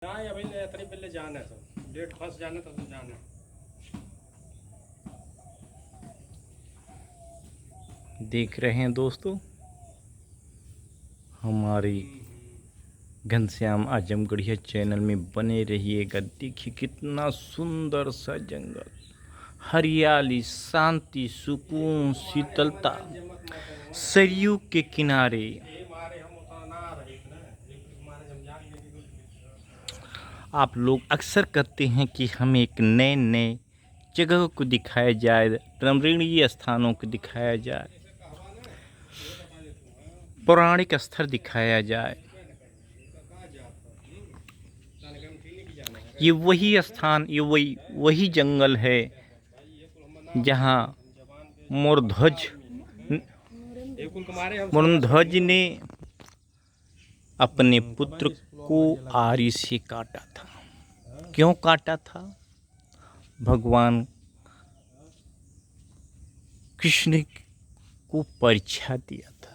ना अभी इतनी पहले जाना है सब डेट फर्स्ट जाना तो जाना है। देख रहे हैं दोस्तों, हमारी घनश्याम आजमगढ़िया चैनल में बने रहिएगा। देखिए कितना सुंदर सा जंगल, हरियाली, शांति, सुकून, शीतलता, सरयू के किनारे। आप लोग अक्सर कहते हैं कि हमें एक नए नए जगह को दिखाया जाए, रमणीय स्थानों को दिखाया जाए, पौराणिक स्थल दिखाया जाए। ये वही स्थान, ये वही जंगल है जहाँ मोरध्वज ने अपने पुत्र को आरी से काटा था। क्यों काटा था? भगवान कृष्ण को परीक्षा दिया था।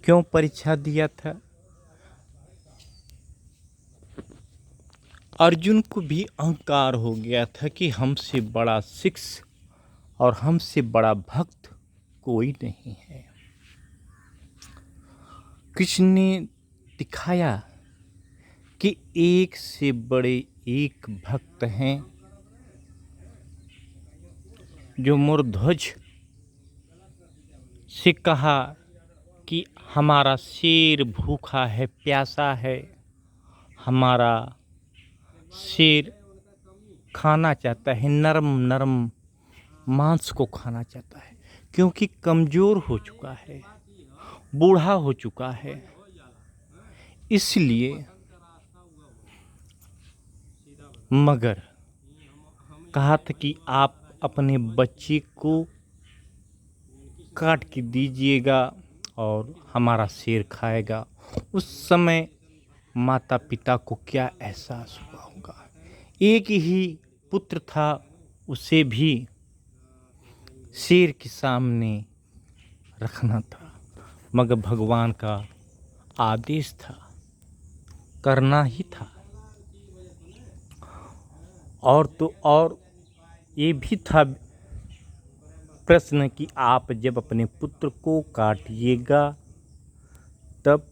क्यों परीक्षा दिया था? अर्जुन को भी अहंकार हो गया था कि हमसे बड़ा शिष्य और हमसे बड़ा भक्त कोई नहीं है। कृष्ण ने दिखाया कि एक से बड़े एक भक्त हैं। जो मोरध्वज से कहा कि हमारा शेर भूखा है, प्यासा है, हमारा शेर खाना चाहता है, नरम नरम मांस को खाना चाहता है, क्योंकि कमज़ोर हो चुका है, बूढ़ा हो चुका है। इसलिए मगर कहा था कि आप अपने बच्चे को काट के दीजिएगा और हमारा शेर खाएगा। उस समय माता पिता को क्या एहसास हुआ होगा। एक ही पुत्र था, उसे भी शेर के सामने रखना था, मगर भगवान का आदेश था, करना ही था। और ये भी था प्रश्न कि आप जब अपने पुत्र को काटिएगा तब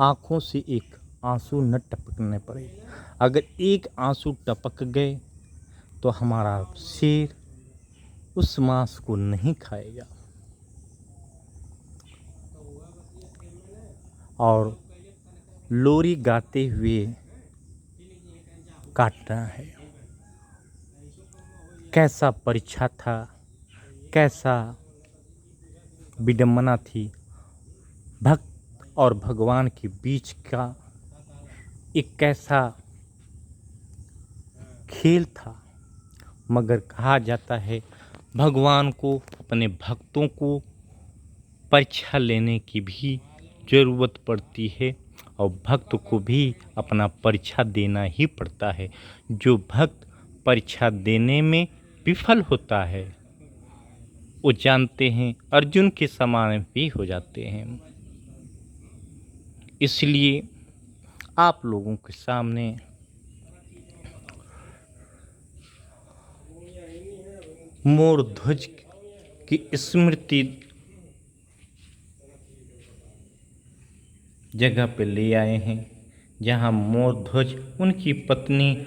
आँखों से एक आंसू न टपकने पड़े। अगर एक आंसू टपक गए तो हमारा शेर उस मांस को नहीं खाएगा। और लोरी गाते हुए काटना है। कैसा परीक्षा था, कैसा विडंबना थी। भक्त और भगवान के बीच का एक कैसा खेल था। मगर कहा जाता है भगवान को अपने भक्तों को परीक्षा लेने की भी ज़रूरत पड़ती है और भक्त को भी अपना परीक्षा देना ही पड़ता है। जो भक्त परीक्षा देने में विफल होता है वो जानते हैं अर्जुन के समान भी हो जाते हैं। इसलिए आप लोगों के सामने मोरध्वज की स्मृति जगह पे ले आए हैं, जहां मोरध्वज उनकी पत्नी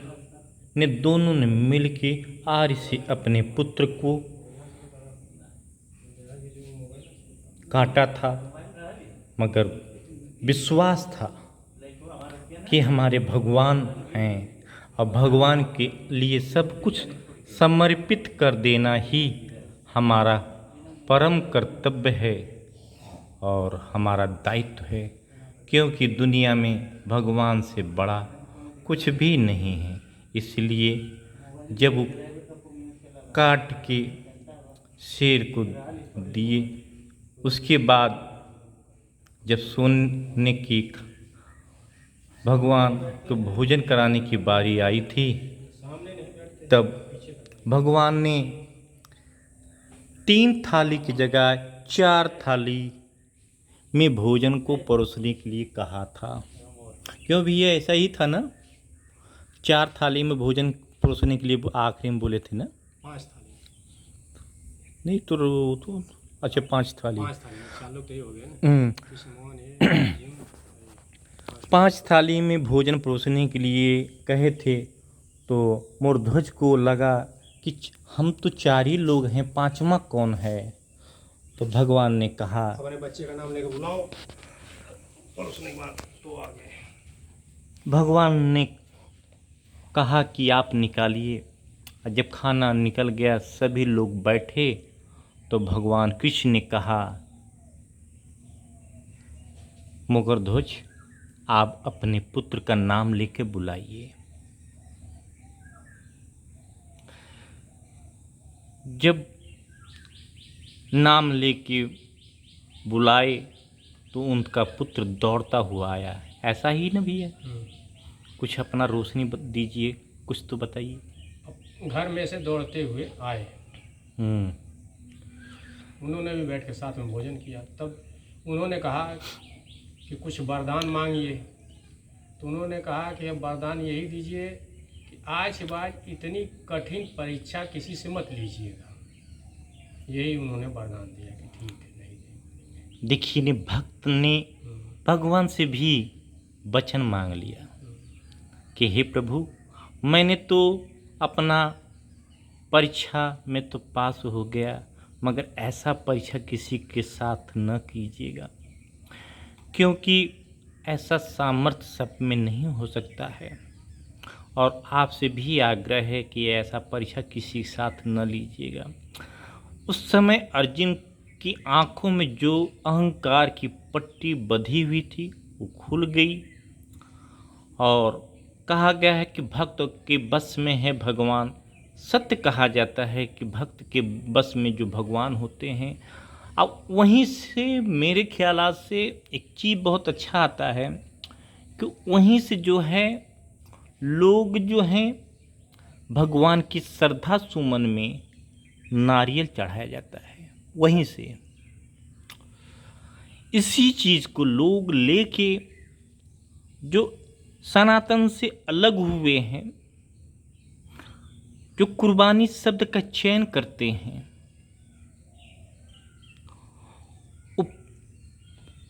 ने दोनों ने मिलके आरी से अपने पुत्र को काटा था। मगर विश्वास था कि हमारे भगवान हैं और भगवान के लिए सब कुछ समर्पित कर देना ही हमारा परम कर्तव्य है और हमारा दायित्व है, क्योंकि दुनिया में भगवान से बड़ा कुछ भी नहीं है। इसलिए जब वो काट के शेर को दिए, उसके बाद जब सोने की भगवान को भोजन कराने की बारी आई थी, तब भगवान ने 3 थाली की जगह 4 थाली में भोजन को परोसने के लिए कहा था। क्यों भैया, ऐसा ही था ना? 4 थाली में भोजन परोसने के लिए आखिरी में बोले थे ना? 5 थाली। नहीं तो अच्छा 5 थाली। 5 थाली 4 लोग तो ये हो गए ना। हम्म, कृष्ण मोहन ये जिम, 5 थाली में भोजन परोसने के लिए कहे थे, तो मोरध्वज को लगा कि हम तो 4 ही लोग हैं, 5वां कौन है? तो भगवान ने कहा, अपने बच्चे का नाम लेकर बुलाओ और उसने एक बार तो आ गए। भगवान ने कहा कि आप निकालिए। और जब खाना निकल गया, सभी लोग बैठे, तो भगवान कृष्ण ने कहा, मकरध्वज, आप अपने पुत्र का नाम लेके बुलाइए। जब नाम लेके बुलाए तो उनका पुत्र दौड़ता हुआ आया। ऐसा ही ना भैया? कुछ अपना रोशनी दीजिए, कुछ तो बताइए। घर में से दौड़ते हुए आए। उन्होंने भी बैठ के साथ में भोजन किया। तब उन्होंने कहा कि कुछ वरदान मांगिए। तो उन्होंने कहा कि अब वरदान यही दीजिए कि आज के बाद इतनी कठिन परीक्षा किसी से मत लीजिएगा। यही उन्होंने वरदान दिया कि ठीक है, नहीं देंगे। देखिए ने, भक्त ने भगवान से भी वचन मांग लिया कि हे प्रभु, मैंने तो अपना परीक्षा में तो पास हो गया, मगर ऐसा परीक्षा किसी के साथ न कीजिएगा, क्योंकि ऐसा सामर्थ्य सब में नहीं हो सकता है। और आपसे भी आग्रह है कि ऐसा परीक्षा किसी के साथ न लीजिएगा। उस समय अर्जुन की आंखों में जो अहंकार की पट्टी बंधी हुई थी वो खुल गई, और कहा गया है कि भक्त के बस में है भगवान। सत्य कहा जाता है कि भक्त के बस में जो भगवान होते हैं। अब वहीं से मेरे ख्यालात से एक चीज़ बहुत अच्छा आता है कि वहीं से जो है लोग जो हैं भगवान की श्रद्धा सुमन में नारियल चढ़ाया जाता है। वहीं से इसी चीज़ को लोग लेके जो सनातन से अलग हुए हैं, जो कुर्बानी शब्द का चयन करते हैं,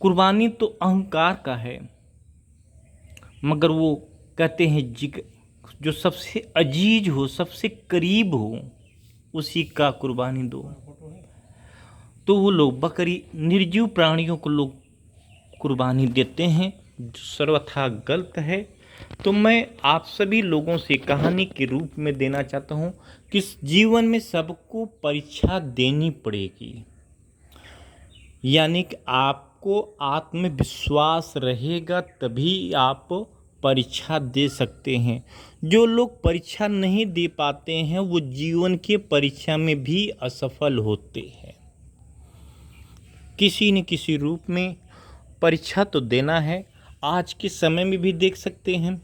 कुर्बानी तो अहंकार का है, मगर वो कहते हैं जो सबसे अजीज हो, सबसे करीब हो, उसी का कुर्बानी दो। तो वो लोग बकरी, निर्जीव प्राणियों को लोग कुर्बानी देते हैं, जो सर्वथा गलत है। तो मैं आप सभी लोगों से कहानी के रूप में देना चाहता हूँ कि जीवन में सबको परीक्षा देनी पड़ेगी। यानी कि आपको आत्मविश्वास रहेगा तभी आप परीक्षा दे सकते हैं। जो लोग परीक्षा नहीं दे पाते हैं वो जीवन के परीक्षा में भी असफल होते हैं। किसी न किसी रूप में परीक्षा तो देना है। आज के समय में भी देख सकते हैं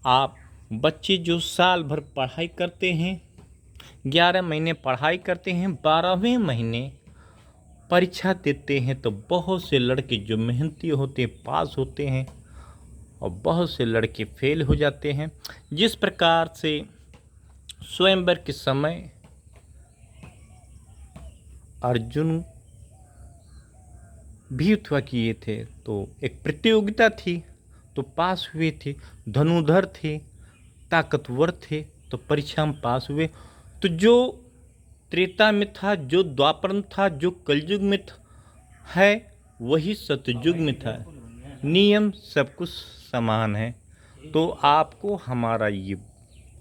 आप, बच्चे जो साल भर पढ़ाई करते हैं, 11 महीने पढ़ाई करते हैं, 12वें महीने परीक्षा देते हैं, तो बहुत से लड़के जो मेहनती होते हैं पास होते हैं और बहुत से लड़के फेल हो जाते हैं। जिस प्रकार से स्वयंवर के समय अर्जुन भी उत्सव किए थे, तो एक प्रतियोगिता थी तो पास हुए थे, धनुधर थे, ताकतवर थे, तो परीक्षा में पास हुए। तो जो त्रेता में था, जो द्वापर में था, जो कलयुग में है, वही सतयुग में था। नियम सब कुछ समान है। तो आपको हमारा ये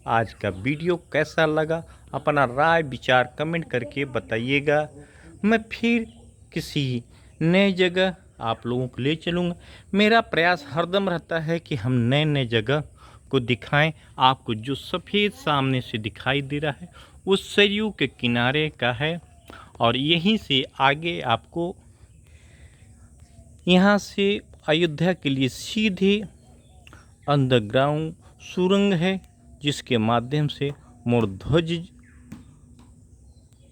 आज का वीडियो कैसा लगा, अपना राय विचार कमेंट करके बताइएगा। मैं फिर किसी नए जगह आप लोगों को ले चलूँगा। मेरा प्रयास हरदम रहता है कि हम नए नए जगह को दिखाएं। आपको जो सफ़ेद सामने से दिखाई दे रहा है वो सरयू के किनारे का है, और यहीं से आगे आपको यहाँ से अयोध्या के लिए सीधे अंडरग्राउंड सुरंग है, जिसके माध्यम से मोरध्वज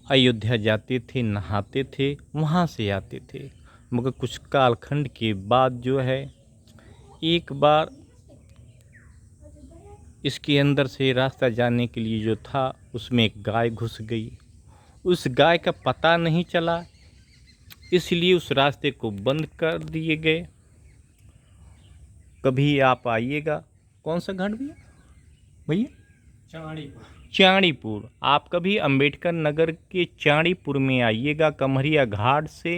अयोध्या जाते थे, नहाते थे, वहाँ से आते थे। मगर कुछ कालखंड के बाद जो है, एक बार इसके अंदर से रास्ता जाने के लिए जो था उसमें एक गाय घुस गई। उस गाय का पता नहीं चला, इसलिए उस रास्ते को बंद कर दिए गए। कभी आप आइएगा, कौन सा घाट भैया भैया? चांड़ीपुर। आप कभी अंबेडकर नगर के चांड़ीपुर में आइएगा। कमरिया घाट से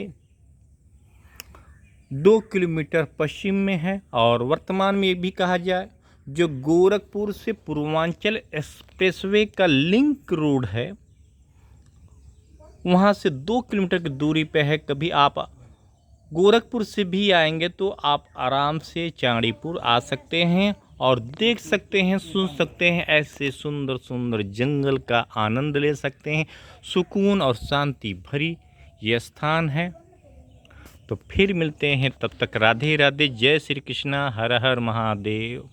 2 किलोमीटर पश्चिम में है और वर्तमान में ये भी कहा जाए जो गोरखपुर से पूर्वांचल एक्सप्रेसवे का लिंक रोड है, वहाँ से 2 किलोमीटर की दूरी पे है। कभी आप गोरखपुर से भी आएंगे तो आप आराम से चांड़ीपुर आ सकते हैं और देख सकते हैं, सुन सकते हैं, ऐसे सुंदर सुंदर जंगल का आनंद ले सकते हैं। सुकून और शांति भरी ये स्थान है। तो फिर मिलते हैं, तब तक राधे राधे, जय श्री कृष्णा, हर हर महादेव।